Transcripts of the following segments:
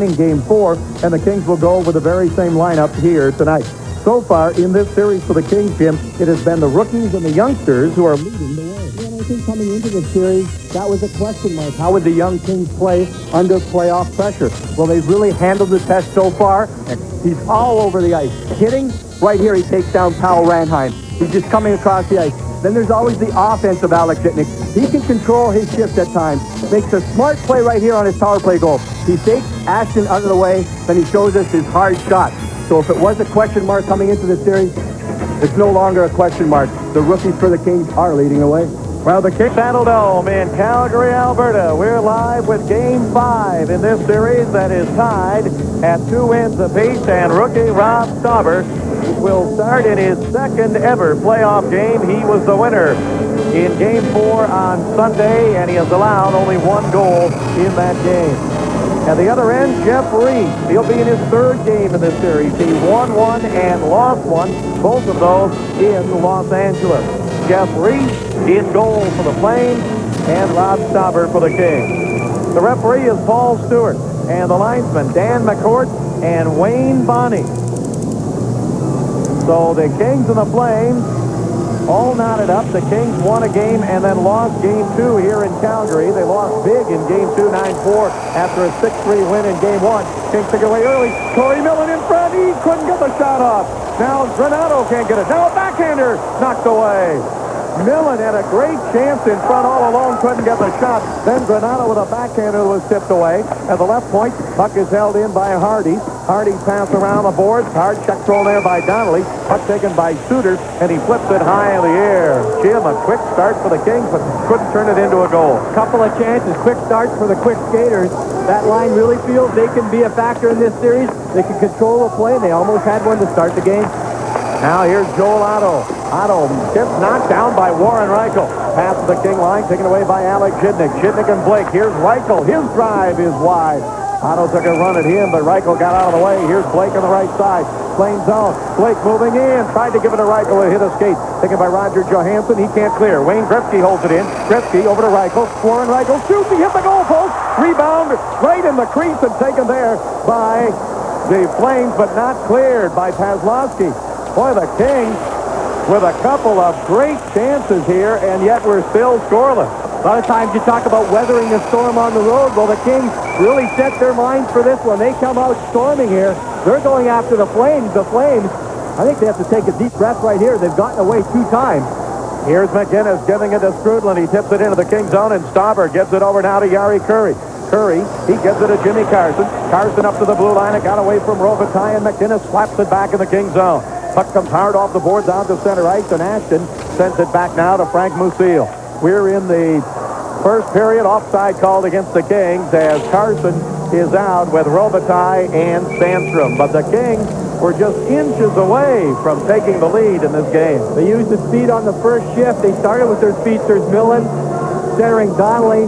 in Game 4, and the Kings will go with the very same lineup here tonight. So far in this series for the Kings, Jim, it has been the rookies and the youngsters who are leading the way. And I think coming into the series, that was a question mark. How would the young Kings play under playoff pressure? Well, they've really handled the test so far. He's all over the ice. Hitting, right here he takes down Powell Ranheim. He's just coming across the ice. Then there's always the offense of Alex Zitnik. He can control his shift at times. Makes a smart play right here on his power play goal. He takes Ashton out of the way, then he shows us his hard shot. So if it was a question mark coming into this series, it's no longer a question mark. The rookies for the Kings are leading the way. Well, the Kings Saddledome in Calgary, Alberta. We're live with Game 5 in this series that is tied at 2 wins apiece, and rookie Rob Stauber will start in his second ever playoff game. He was the winner in Game 4 on Sunday, and he has allowed only 1 goal in that game. At the other end, Jeff Reese. He'll be in his 3rd game in this series. He won 1 and lost 1, both of those in Los Angeles. Jeff Reese in goal for the Flames, and Rob Stauber for the Kings. The referee is Paul Stewart, and the linesman Dan McCourt and Wayne Bonney. So the Kings and the Flames all knotted up. The Kings won a game and then lost Game 2 here in Calgary. They lost big in Game 2, 9-4, after a 6-3 win in Game 1. Kings took it away early. Corey Millen in front. He couldn't get the shot off. Now Granato can't get it. Now a backhander knocked away. Millen had a great chance in front all alone, couldn't get the shot. Then Granato with a backhander was tipped away. At the left point, puck is held in by Hardy. Hardy pass around the boards. Hard check thrown there by Donnelly. Puck taken by Suter, and he flips it high in the air. Jim, a quick start for the Kings, but couldn't turn it into a goal. Couple of chances, quick starts for the quick skaters. That line really feels they can be a factor in this series. They can control the play, and they almost had one to start the game. Now here's Joel Otto. Otto gets knocked down by Warren Reichel. Pass to the King line, taken away by Alex Zitnik. Zitnik and Blake. Here's Reichel. His drive is wide. Otto took a run at him, but Reichel got out of the way. Here's Blake on the right side. Plain zone. Blake moving in. Tried to give it to Reichel. It hit a skate. Taken by Roger Johansson. He can't clear. Wayne Gretzky holds it in. Gretzky over to Reichel. Warren Reichel shoots. He hit the goalpost. Rebound right in the crease and taken there by the Flames, but not cleared by Pazlowski. Boy, the Kings with a couple of great chances here, and yet we're still scoreless. A lot of times you talk about weathering a storm on the road. Well, the Kings really set their minds for this one. They come out storming here. They're going after the Flames. The Flames, I think they have to take a deep breath right here. They've gotten away 2 times. Here's McGinnis giving it to Strudlin. He tips it into the Kings zone, and Stauber gets it over now to Yari Curry. Curry, he gives it to Jimmy Carson. Carson up to the blue line. It got away from Robitaille, and McGinnis slaps it back in the Kings zone. Puck comes hard off the boards out to center ice, and Ashton sends it back now to Frank Musil. We're in the first period. Offside called against the Kings as Carson is out with Robitaille and Sandstrom. But the Kings were just inches away from taking the lead in this game. They used the speed on the first shift. They started with their speedsters, Millen, centering Donnelly,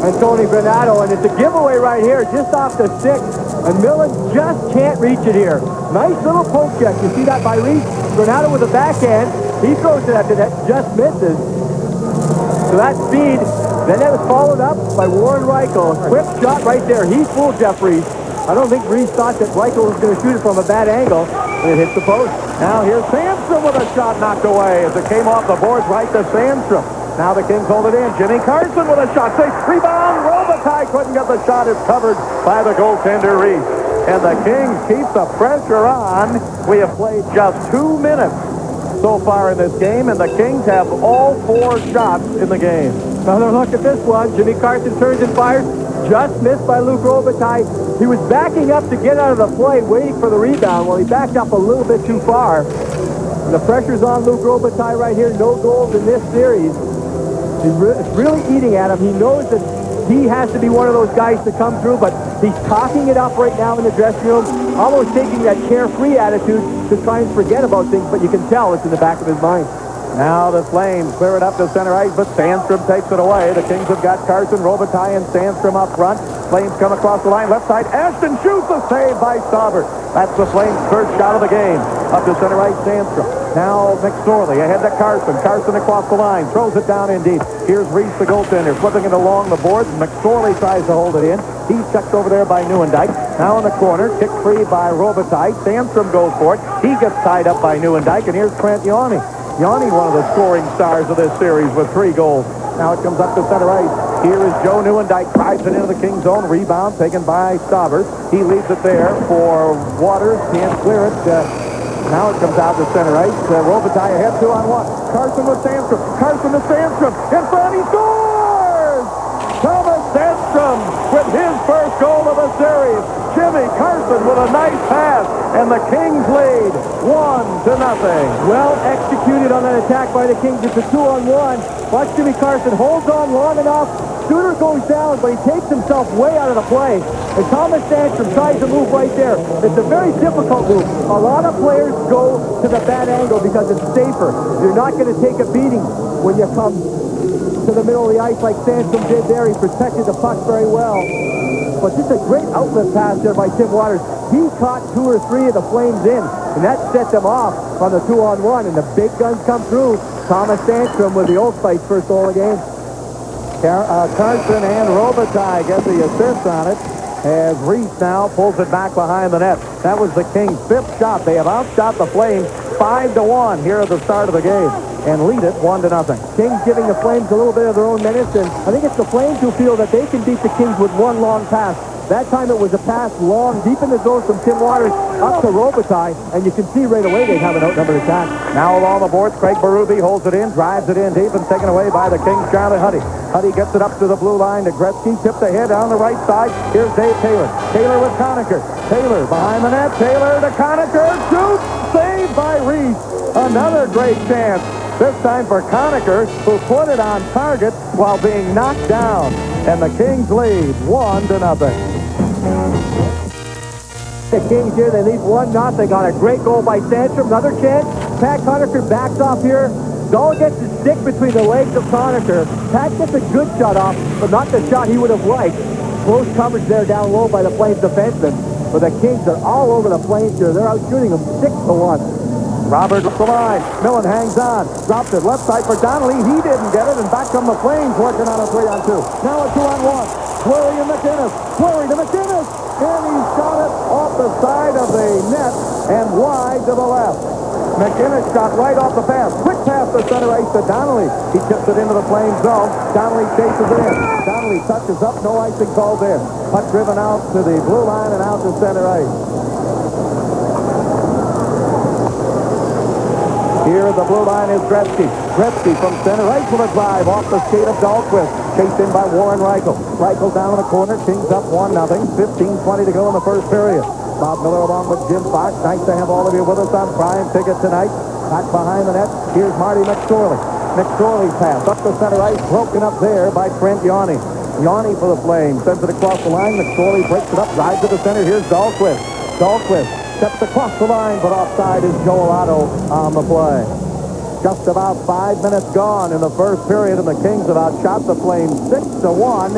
and Tony Granato, and it's a giveaway right here, just off the stick, and Millen just can't reach it here. Nice little poke check. You see that by Reese? Granato with a backhand. He throws it at the net, just misses. So that speed, then that was followed up by Warren Reichel. A quick shot right there. He fooled Jeff Reese. I don't think Reese thought that Reichel was going to shoot it from a bad angle, and it hits the post. Now here's Sandstrom with a shot knocked away as it came off the boards right to Sandstrom. Now the Kings hold it in. Jimmy Carson with a shot. Safe rebound. Robitaille couldn't get the shot. It's covered by the goaltender Reese. And the Kings keep the pressure on. We have played just 2 minutes so far in this game, and the Kings have all 4 shots in the game. Another look at this one. Jimmy Carson turns and fires. Just missed by Luc Robitaille. He was backing up to get out of the play, waiting for the rebound. Well, he backed up a little bit too far. And the pressure's on Luc Robitaille right here. No goals in this series. It's really eating at him. He knows that he has to be one of those guys to come through, but he's talking it up right now in the dressing room, almost taking that carefree attitude to try and forget about things, but you can tell it's in the back of his mind. Now the Flames clear it up to center ice, but Sandstrom takes it away. The Kings have got Carson, Robitaille, and Sandstrom up front. Flames come across the line, left side. Ashton shoots, a save by Stauber. That's the Flames' first shot of the game. Up to center ice, Sandstrom. Now McSorley ahead to Carson. Carson across the line. Throws it down in deep. Here's Reese, the goaltender, flipping it along the boards. McSorley tries to hold it in. He's checked over there by Nieuwendyk. Now in the corner. Kicked free by Robitaille. Sandstrom goes for it. He gets tied up by Nieuwendyk. And here's Trent Yawney. Yawney, one of the scoring stars of this series with 3 goals. Now it comes up to center ice. Here is Joe Nieuwendyk. Drives it into the Kings zone. Rebound taken by Staubers. He leaves it there for Waters. Can't clear it. Now it comes out to center ice. Robitaille ahead 2-on-1. Carson with Sandstrom. Carson to Sandstrom. In front, he scores! Thomas Sandstrom with his first goal of the series. Jimmy Carson with a nice pass. And the Kings lead 1-0. Well executed on that attack by the Kings. It's a 2-on-1. Watch Jimmy Carson holds on long enough. Suter goes down, but he takes himself way out of the play. And Thomas Sandstrom tries to move right there. It's a very difficult move. A lot of players go to the bad angle because it's safer. You're not going to take a beating when you come to the middle of the ice like Sandstrom did there. He protected the puck very well. But just a great outlet pass there by Tim Waters. He caught 2 or 3 of the Flames in, and that set them off on the 2-on-1. And the big guns come through. Thomas Sandstrom with the Old Spike's first goal of the game. Carson and Robitaille get the assist on it as Reese now pulls it back behind the net. That was the Kings' 5th shot. They have outshot the Flames 5-1 here at the start of the game and lead it 1-0. Kings giving the Flames a little bit of their own menace, and I think it's the Flames who feel that they can beat the Kings with one long pass. That time it was a pass long, deep in the zone from Tim Waters up to Robitaille, and you can see right away they have an outnumbered attack. Now along the boards, Craig Berube holds it in, drives it in deep, and taken away by the Kings' Charlie Huddy. Huddy gets it up to the blue line to Gretzky, tipped ahead on the right side. Here's Dave Taylor. Taylor with Conacher. Taylor behind the net. Taylor to Conacher. Shoots! Saved by Reese. Another great chance. This time for Conacher, who put it on target while being knocked down. And the Kings lead 1-0. The Kings here, they lead 1-0 on a great goal by Sandstrom. Another chance. Pat Conacher backs off here. Dahl gets his stick between the legs of Conacher. Pat gets a good shot off, but not the shot he would have liked. Close coverage there down low by the Flames defenseman. But the Kings are all over the Flames here. They're out shooting them 6-1. Robert up the line. Millen hangs on. Drops it left side for Donnelly. He didn't get it, and back come the Flames working on a 3-on-2. Now a 2-on-1. Fleury and McInnes. Fleury to McInnes. And he shot it off the side of the net and wide to the left. McInnes shot right off the pass. Quick pass to center ice to Donnelly. He tips it into the Flames zone. Donnelly chases it in. Donnelly touches up. No icing called in. Puck driven out to the blue line and out to center ice. Here at the blue line is Gretzky. Gretzky from center ice with a drive off the skate of Dahlquist. Chased in by Warren Reichel. Reichel down in the corner. Kings up 1-0. 15:20 to go in the first period. Bob Miller along with Jim Fox. Nice to have all of you with us on Prime Ticket tonight. Back behind the net. Here's Marty McSorley. McSorley's pass up the center ice. Broken up there by Trent Yawney. Yawney for the Flames. Sends it across the line. McSorley breaks it up. Drives to the center. Here's Dahlquist. Dahlquist steps across the line, but offside is Joel Otto on the play. Just about 5 minutes gone in the first period, and the Kings have outshot the Flames 6-1.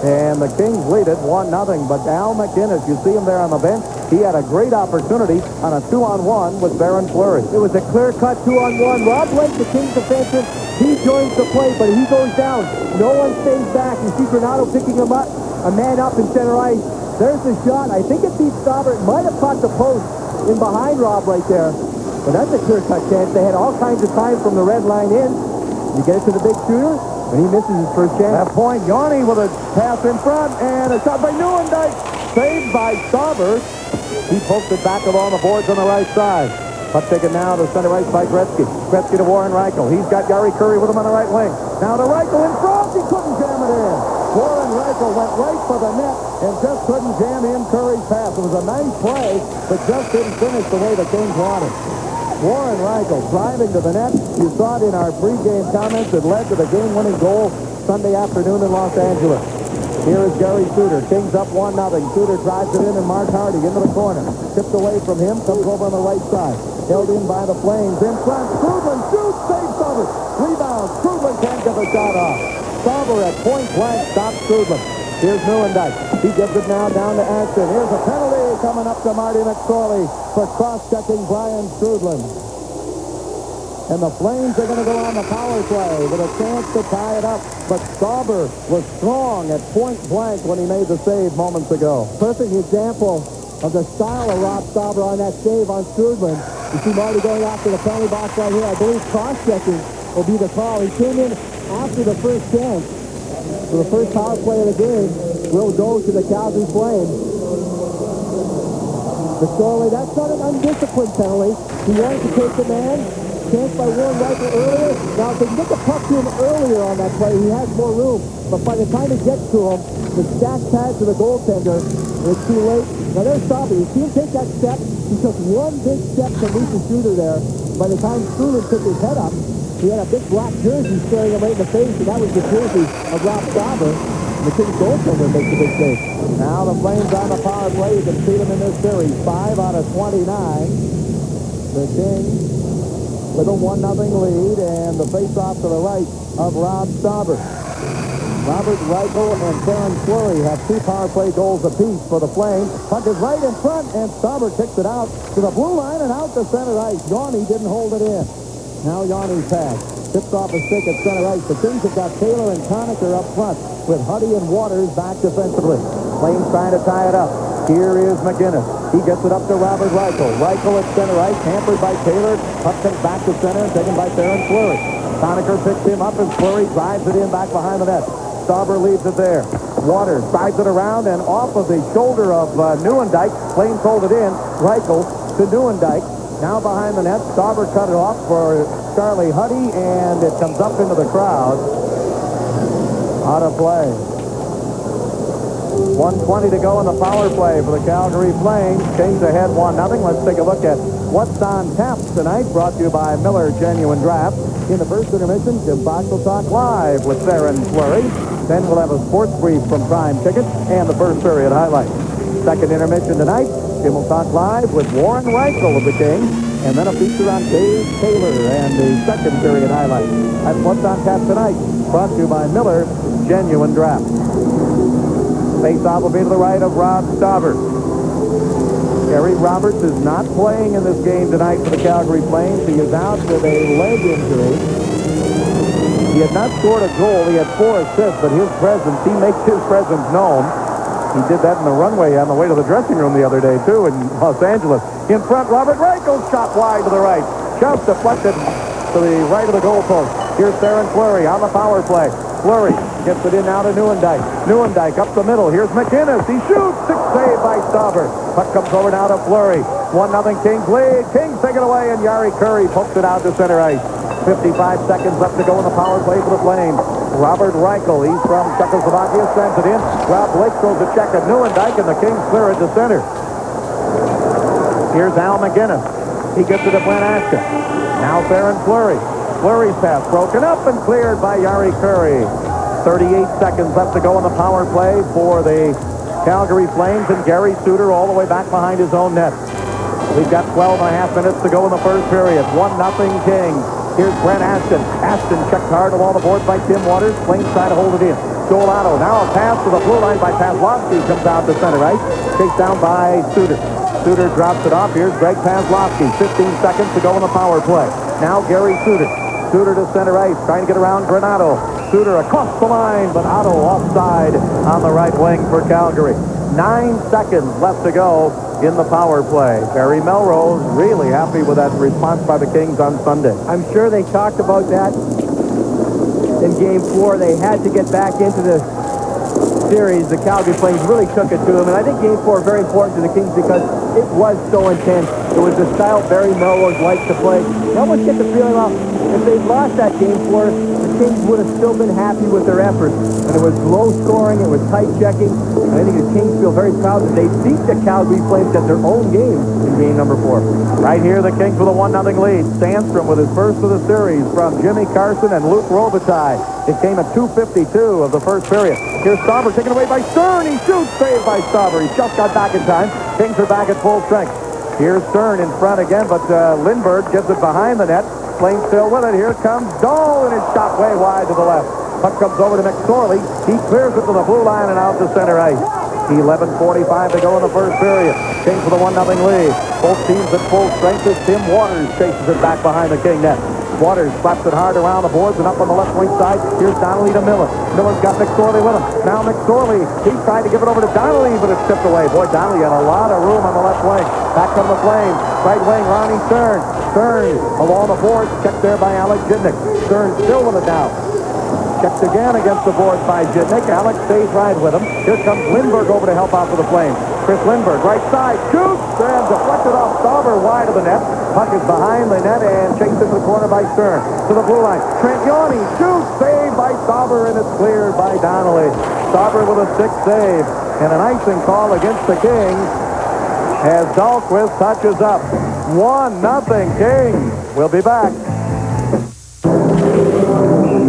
And the Kings lead it 1-0. But Al McInnes, you see him there on the bench, he had a great opportunity on a 2-on-1 with Baron Fleury. It was a clear-cut 2-on-1. Rob Blake, the Kings defenseman, he joins the play, but he goes down. No one stays back. You see Granato picking him up, a man up in center ice. There's the shot. I think it beats Stauber. It might have caught the post in behind Rob right there. But that's a clear-cut chance. They had all kinds of time from the red line in. You get it to the big shooter, and he misses his first chance. That point, Yawney with a pass in front, and a shot by Nieuwendyk. Saved by Stauber. He poked it back along the boards on the right side. Puck taken now to center ice by Gretzky. Gretzky to Warren Reichel. He's got Yari Curry with him on the right wing. Now to Reichel in front. He couldn't jam it in. Warren Reichel went right for the net and just couldn't jam in Curry's pass. It was a nice play, but just didn't finish the way the Kings wanted. Warren Reichel driving to the net. You saw it in our pregame comments. It led to the game-winning goal Sunday afternoon in Los Angeles. Here is Gary Suter. Kings up 1-0. Suter drives it in, and Mark Hardy into the corner. Tipped away from him. Comes over on the right side. Held in by the Flames. In front. Krugman shoots. Saves Stauber. Rebound. Krugman can't get the shot off. Stauber at point blank stops Krugman. Here's Nieuwendyk. He gives it now down to Ashton. Here's a penalty coming up to Marty McSorley for cross-checking Brian Strudlin. And the Flames are going to go on the power play with a chance to tie it up. But Stauber was strong at point blank when he made the save moments ago. Perfect example of the style of Rob Stauber on that save on Sturgeon. You see Marty going after the penalty box right here. I believe cross-checking will be the call. He came in after the first chance. So the first power play of the game will go to the Calgary Flames. McSorley, that's not an undisciplined penalty. He wanted to take the man. Chance by Warren Riker earlier. Now, if they can get the puck to him earlier on that play, he has more room. But by the time he gets to him, the stack pad to the goaltender, and it's too late. Now, there's Stauber. You see him take that step. He took one big step to meet the shooter there. By the time Sturgeon took his head up, he had a big black jersey staring him right in the face, and that was the jersey of Rob Stauber. And the Kings goaltender makes a big save. Now the Flames on the power play. You can see them in this series. 5 out of 29. The Kings with a 1-0 lead, and the face-off to the right of Rob Stauber. Robert Reichel and Terrence Fleury have 2 power play goals apiece for the Flames. Puck is right in front, and Stauber kicks it out to the blue line and out to center ice. Yanni didn't hold it in. Now Yanni's pass. Tips off a stick at center ice. The Kings have got Taylor and Conacher up front with Huddy and Waters back defensively. Flames trying to tie it up. Here is McGinnis. He gets it up to Robert Reichel. Reichel at center ice, hampered by Taylor. Puck comes back to center and taken by Terrence Fleury. Conacher picks him up as Fleury drives it in back behind the net. Stauber leaves it there. Waters sides it around and off of the shoulder of Neuendijk. Flames hold it in. Reichel to Neuendijk. Now behind the net. Stauber cut it off for Charlie Huddy, and it comes up into the crowd. Out of play. 1:20 to go in the power play for the Calgary Flames. Kings ahead 1-0. Let's take a look at what's on tap tonight, brought to you by Miller Genuine Draft. In the first intermission, Jim Fox will talk live with Theron Fleury. Then we'll have a sports brief from Prime Tickets and the first period highlights. Second intermission tonight, Jim will talk live with Warren Reichel of the Kings, and then a feature on Dave Taylor and the second period highlights. That's what's on tap tonight, brought to you by Miller Genuine Draft. Face-off will be to the right of Rob Stauber. Gary Roberts is not playing in this game tonight for the Calgary Flames. He is out with a leg injury. He had not scored a goal. He had 4 assists, but his presence, he makes his presence known. He did that in the runway on the way to the dressing room the other day, too, in Los Angeles. In front, Robert Reichel shot wide to the right. Shove deflected to the right of the goalpost. Here's Theron Fleury on the power play. Fleury gets it in now to Neuendijk. Neuendijk up the middle. Here's McInnes. He shoots. 6 saved by Stauber. Puck comes over now to Fleury. 1-0 Kings lead. Kings take it away, and Jari Kurri pokes it out to center ice. 55 seconds left to go in the power play for the Flames. Robert Reichel, he's from Czechoslovakia, sends it in. Rob Blake throws a check at Neuendijk, and the Kings clear it to center. Here's Al McGinnis. He gets it to Brent Ashton. Now Theron Fleury. Fleury's pass broken up and cleared by Jari Kurri. 38 seconds left to go in the power play for the Calgary Flames, and Gary Suter all the way back behind his own net. We've got 12 and a half minutes to go in the first period. 1-0 Kings. Here's Brent Ashton. Ashton checked hard along the boards by Tim Waters. Flames trying to hold it in. Joel Otto. Now a pass to the blue line by Pavlovsky. Comes out to center ice. Chased down by Suter. Suter drops it off. Here's Greg Pavlovsky. 15 seconds to go in the power play. Now Gary Suter. Suter to center ice. Trying to get around Granato. Suter across the line, but Otto offside on the right wing for Calgary. 9 seconds left to go in the power play. Barry Melrose really happy with that response by the Kings on Sunday. I'm sure they talked about that in Game 4. They had to get back into the series. The Calgary Flames really took it to them, and I think Game 4 is very important to the Kings because it was so intense. It was the style Barry Melrose likes to play. You almost get the feeling, well, if they'd lost that Game 4, the Kings would have still been happy with their effort. And it was low scoring, it was tight checking, and I think the Kings feel very proud that they beat the Calgary Flames at their own game in Game number 4. Right here, the Kings with a 1-0 lead. Sandstrom with his first of the series from Jimmy Carson and Luke Robitaille. It came at 2:52 of the first period. Here's Stauber taken away by Stern. He shoots, saved by Stauber. He just got back in time. Kings are back at full strength. Here's Stern in front again, but Lindbergh gives it behind the net. Flames still with it. Here comes Dahl, and it's shot way wide to the left. Puck comes over to McSorley. He clears it to the blue line and out to center ice. 11:45 to go in the first period. Kings with a 1-0 lead. Both teams at full strength as Tim Waters chases it back behind the King net. Waters slaps it hard around the boards and up on the left wing side. Here's Donnelly to Millen. Millen's got McSorley with him. Now McSorley, he tried to give it over to Donnelly, but it's tipped away. Boy, Donnelly had a lot of room on the left wing. Back from the Flames. Right wing, Ronnie Stern. Stern along the boards, checked there by Alex Jidnick. Stern still with it now. Checked again against the boards by Jidnick. Alex stays right with him. Here comes Lindbergh over to help out for the Flames. Chris Lindbergh, right side, shoots, and deflected off Stauber wide of the net. Puck is behind the net and chased into the corner by Stern. To the blue line, Trent Yoni shoots, saved by Stauber, and it's cleared by Donnelly. Stauber with a 6th save, and an icing call against the Kings as Dahlquist touches up. 1-0 Kings. We'll be back.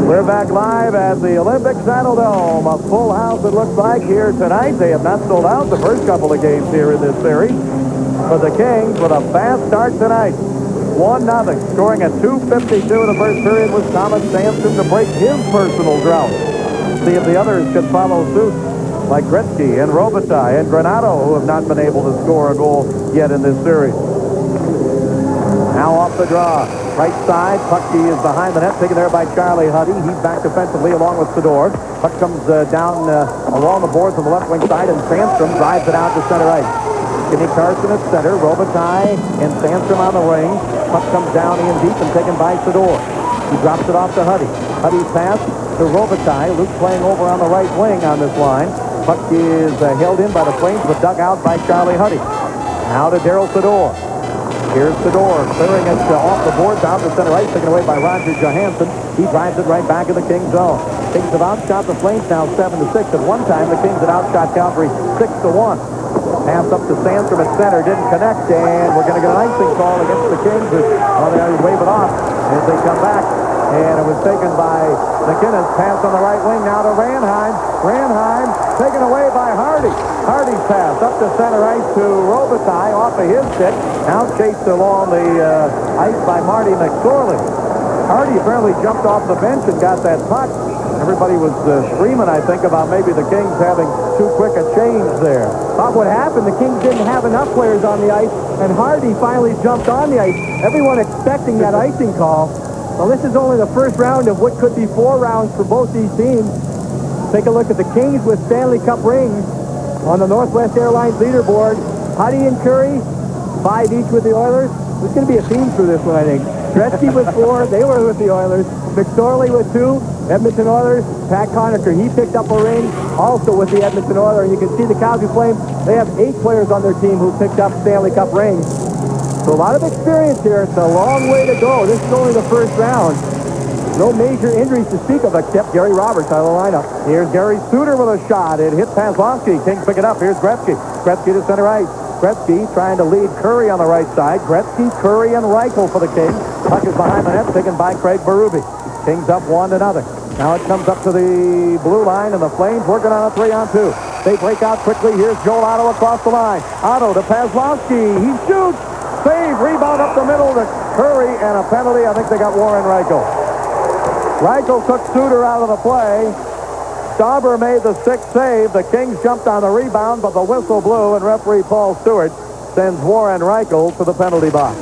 We're back live at the Olympic Saddledome. A full house, it looks like, here tonight. They have not sold out the first couple of games here in this series. For the Kings with a fast start tonight. 1-0. Scoring at 2:52 in the first period was Thomas Sampson to break his personal drought. See if the others can follow suit, like Gretzky and Robitaille and Granato, who have not been able to score a goal yet in this series. Now off the draw. Right side, Pucky is behind the net, taken there by Charlie Huddy. He's back defensively along with Sador. Puck comes down along the boards on the left wing side, and Sandstrom drives it out to center ice. Jimmy Carson at center, Robitaille and Sandstrom on the wing. Puck comes down in deep and taken by Sador. He drops it off to Huddy. Huddy's pass to Robitaille. Luke playing over on the right wing on this line. Puck is held in by the Flames, but dug out by Charlie Huddy. Now to Daryl Sador. Here's Sador clearing it off the boards out to center ice, taken away by Roger Johansson. He drives it right back in the Kings zone. Kings have outshot the Flames now 7-6. At one time, the Kings had outshot Calgary 6-1. Pass up to Sandstrom at center, didn't connect, and we're going to get an icing call against the Kings. They wave it off as they come back, and it was taken by McInnes. Pass on the right wing now to Ranheim. Ranheim taken away by Hardy. Hardy's pass up to center ice to Robitaille off of his stick. Now chased along the ice by Marty McSorley. Hardy apparently jumped off the bench and got that puck. Everybody was screaming, I think, about maybe the Kings having too quick a change there. Thought what happened, the Kings didn't have enough players on the ice, and Hardy finally jumped on the ice. Everyone expecting that icing call. Well, this is only the first round of what could be 4 rounds for both these teams. Take a look at the Kings with Stanley Cup rings on the Northwest Airlines leaderboard. Huddy and Curry, 5 each with the Oilers. There's going to be a theme through this one, I think. Gretzky with 4. They were with the Oilers. McSorley with 2. Edmonton Oilers. Pat Conacher, he picked up a ring also with the Edmonton Oilers. And you can see the Calgary Flames, they have 8 players on their team who picked up Stanley Cup rings. So a lot of experience here. It's a long way to go. This is only the first round. No major injuries to speak of except Gary Roberts out of the lineup. Here's Gary Suter with a shot. It hit Paslowski. Kings pick it up. Here's Gretzky. Gretzky to center ice. Gretzky trying to lead Curry on the right side. Gretzky, Curry, and Reichel for the Kings. Puck is behind the net, taken by Craig Berube. Kings up 1-0. Now it comes up to the blue line, and the Flames working on a 3-on-2. They break out quickly. Here's Joel Otto across the line. Otto to Paslowski. He shoots. Save. Rebound up the middle to Curry, and a penalty. I think they got Warren Reichel. Reichel took Suter out of the play. Stauber made the 6th save. The Kings jumped on the rebound, but the whistle blew, and referee Paul Stewart sends Warren Reichel to the penalty box.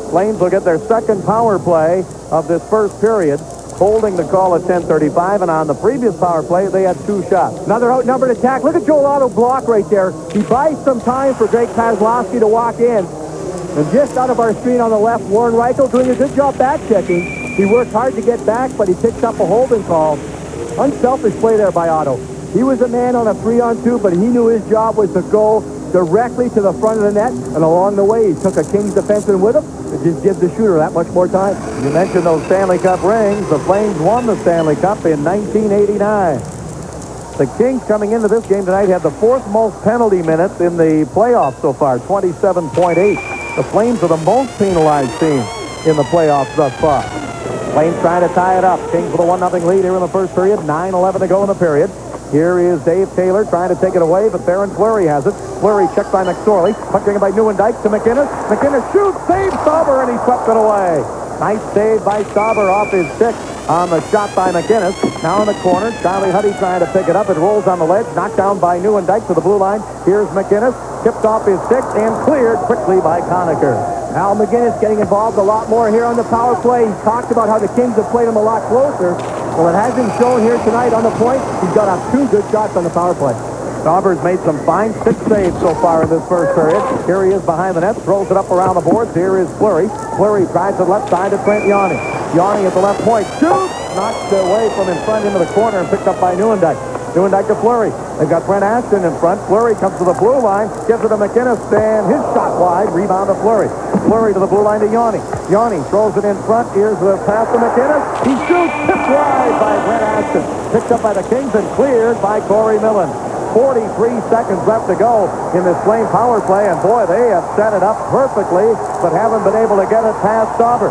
Flames will get their second power play of this first period, holding the call at 10:35, and on the previous power play, they had 2 shots. Another outnumbered attack. Look at Joel Otto block right there. He buys some time for Greg Paslowski to walk in. And just out of our screen on the left, Warren Reichel doing a good job back checking. He worked hard to get back, but he picks up a holding call. Unselfish play there by Otto. He was a man on a 3-on-2, but he knew his job was to go directly to the front of the net, and along the way, he took a Kings defenseman with him. It just gives the shooter that much more time. You mentioned those Stanley Cup rings. The Flames won the Stanley Cup in 1989. The Kings coming into this game tonight had the 4th most penalty minutes in the playoffs so far, 27.8. The Flames are the most penalized team in the playoffs thus far. Flames trying to tie it up. Kings with a 1-0 lead here in the first period. 9:11 to go in the period. Here is Dave Taylor trying to take it away, but Theron Fleury has it. Fleury checked by McSorley. Puck taken by Nieuwendyk to McInnes. McInnes shoots, saves Stauber, and he swept it away. Nice save by Stauber off his stick on the shot by McInnes. Now in the corner, Charlie Huddy trying to pick it up. It rolls on the ledge, knocked down by Nieuwendyk to the blue line. Here's McInnes. tipped off his stick and cleared quickly by Conacher. Al McGinnis getting involved a lot more here on the power play. He talked about how the Kings have played him a lot closer. Well, it hasn't shown here tonight on the point. He's got off 2 good shots on the power play. Stauber's made some fine stick saves so far in this first period. Here he is behind the net, throws it up around the boards. Here is Fleury. Fleury tries the left side to Trent Yanni. Yanni at the left point. Shoots! Knocked away from in front into the corner and picked up by Nieuwendyk. Nieuwendyk to Fleury. They've got Brent Ashton in front. Fleury comes to the blue line, gives it to McInnes, and his shot wide. Rebound to Fleury. Fleury to the blue line to Yanni. Yanni throws it in front. Here's the pass to McInnes. He shoots, tipped wide by Brent Ashton. Picked up by the Kings and cleared by Corey Millen. 43 seconds left to go in this Flame power play, and boy, they have set it up perfectly, but haven't been able to get it past Stauber.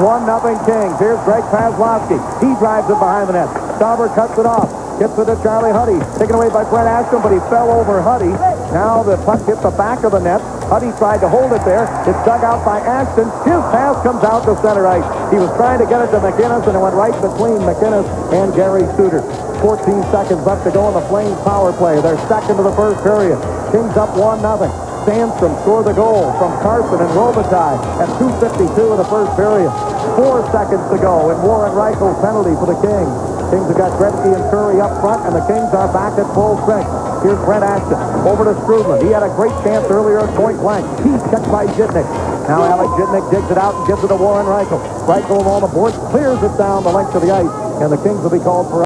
1-0 Kings. Here's Greg Paslowski. He drives it behind the net. Stauber cuts it off. Gets it to Charlie Huddy. Taken away by Brent Ashton, but he fell over Huddy. Now the puck hit the back of the net. Huddy tried to hold it there. It's dug out by Ashton. His pass comes out to center ice. He was trying to get it to McInnes, and it went right between McInnes and Gary Suter. 14 seconds left to go in the Flames power play. They're second to the first period. Kings up 1-0. Sandstrom scored the goal from Carson and Robitaille at 2:52 of the first period. 4 seconds to go, and Warren Reichel's penalty for the Kings. Kings have got Gretzky and Curry up front, and the Kings are back at full strength. Here's Brent Ashton over to Strudland. He had a great chance earlier at point blank. He's checked by Jitnik. Now Alec Jitnik digs it out and gives it to Warren Reichel. Reichel of all the boards clears it down the length of the ice, and the Kings will be called for